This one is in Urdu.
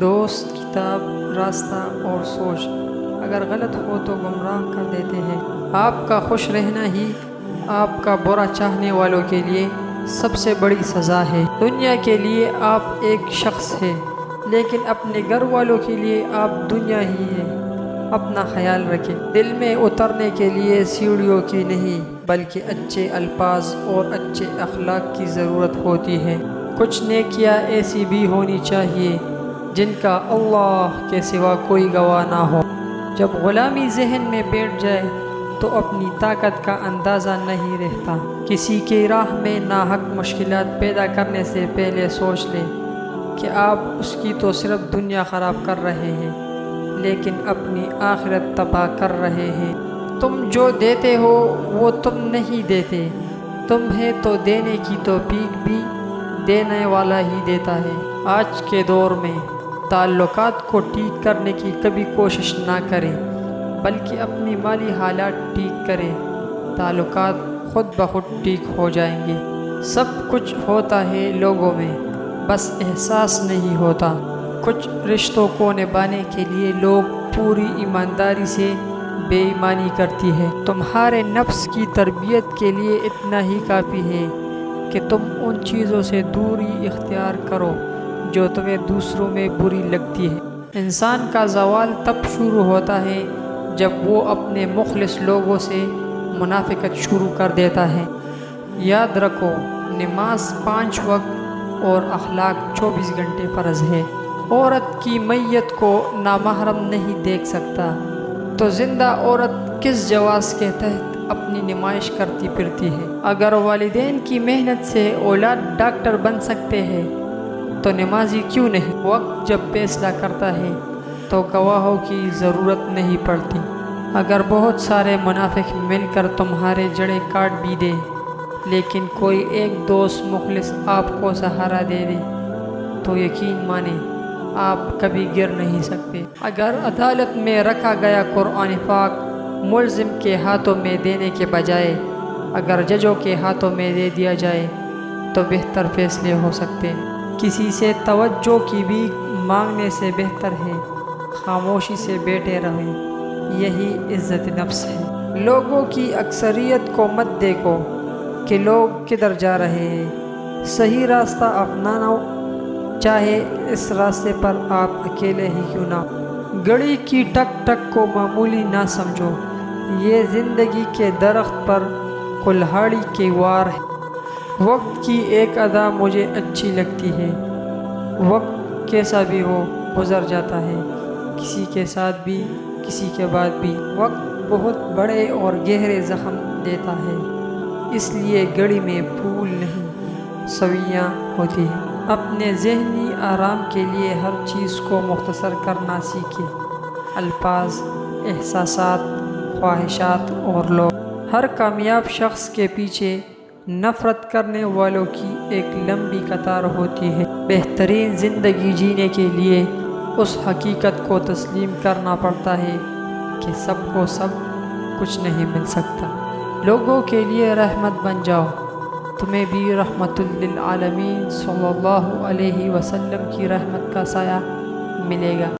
دوست، کتاب، راستہ اور سوچ اگر غلط ہو تو گمراہ کر دیتے ہیں۔ آپ کا خوش رہنا ہی آپ کا برا چاہنے والوں کے لیے سب سے بڑی سزا ہے۔ دنیا کے لیے آپ ایک شخص ہیں، لیکن اپنے گھر والوں کے لیے آپ دنیا ہی ہیں۔ اپنا خیال رکھیں۔ دل میں اترنے کے لیے سیڑھیوں کی نہیں بلکہ اچھے الفاظ اور اچھے اخلاق کی ضرورت ہوتی ہے۔ کچھ نیکیاں ایسی بھی ہونی چاہیے جن کا اللہ کے سوا کوئی گواہ نہ ہو۔ جب غلامی ذہن میں بیٹھ جائے تو اپنی طاقت کا اندازہ نہیں رہتا۔ کسی کی راہ میں ناحق مشکلات پیدا کرنے سے پہلے سوچ لیں کہ آپ اس کی تو صرف دنیا خراب کر رہے ہیں لیکن اپنی آخرت تباہ کر رہے ہیں۔ تم جو دیتے ہو وہ تم نہیں دیتے، تمہیں تو دینے کی توفیق بھی دینے والا ہی دیتا ہے۔ آج کے دور میں تعلقات کو ٹھیک کرنے کی کبھی کوشش نہ کریں بلکہ اپنی مالی حالات ٹھیک کریں۔ تعلقات خود بخود ٹھیک ہو جائیں گے۔ سب کچھ ہوتا ہے لوگوں میں، بس احساس نہیں ہوتا۔ کچھ رشتوں کو نبھانے کے لیے لوگ پوری ایمانداری سے بے ایمانی کرتی ہے۔ تمہارے نفس کی تربیت کے لیے اتنا ہی کافی ہے کہ تم ان چیزوں سے دوری اختیار کرو جو تمہیں دوسروں میں بری لگتی ہے۔ انسان کا زوال تب شروع ہوتا ہے جب وہ اپنے مخلص لوگوں سے منافقت شروع کر دیتا ہے۔ یاد رکھو، نماز 5 وقت اور اخلاق 24 گھنٹے فرض ہے۔ عورت کی میت کو نامحرم نہیں دیکھ سکتا تو زندہ عورت کس جواز کے تحت اپنی نمائش کرتی پھرتی ہے؟ اگر والدین کی محنت سے اولاد ڈاکٹر بن سکتے ہیں تو نمازی کیوں نہیں؟ وقت جب فیصلہ کرتا ہے تو گواہوں کی ضرورت نہیں پڑتی۔ اگر بہت سارے منافق مل کر تمہارے جڑیں کاٹ بھی دیں لیکن کوئی ایک دوست مخلص آپ کو سہارا دے دے تو یقین مانیں آپ کبھی گر نہیں سکتے۔ اگر عدالت میں رکھا گیا قرآن پاک ملزم کے ہاتھوں میں دینے کے بجائے اگر ججوں کے ہاتھوں میں دے دیا جائے تو بہتر فیصلے ہو سکتے ہیں۔ کسی سے توجہ کی بھیک مانگنے سے بہتر ہے خاموشی سے بیٹھے رہیں، یہی عزت نفس ہے۔ لوگوں کی اکثریت کو مت دیکھو کہ لوگ کدھر جا رہے ہیں، صحیح راستہ اپنانا، چاہے اس راستے پر آپ اکیلے ہی کیوں نہ ہو۔ گھڑی کی ٹک ٹک کو معمولی نہ سمجھو، یہ زندگی کے درخت پر کلہاڑی کے وار ہے۔ وقت کی ایک ادا مجھے اچھی لگتی ہے، وقت کیسا بھی ہو گزر جاتا ہے، کسی کے ساتھ بھی کسی کے بعد بھی۔ وقت بہت بڑے اور گہرے زخم دیتا ہے، اس لیے گھڑی میں پھول نہیں سویاں ہوتی ہیں۔ اپنے ذہنی آرام کے لیے ہر چیز کو مختصر کرنا سیکھیں، الفاظ، احساسات، خواہشات اور لوگ۔ ہر کامیاب شخص کے پیچھے نفرت کرنے والوں کی ایک لمبی قطار ہوتی ہے۔ بہترین زندگی جینے کے لیے اس حقیقت کو تسلیم کرنا پڑتا ہے کہ سب کو سب کچھ نہیں مل سکتا۔ لوگوں کے لیے رحمت بن جاؤ، تمہیں بھی رحمت للعالمین صلی اللہ علیہ وسلم کی رحمت کا سایہ ملے گا۔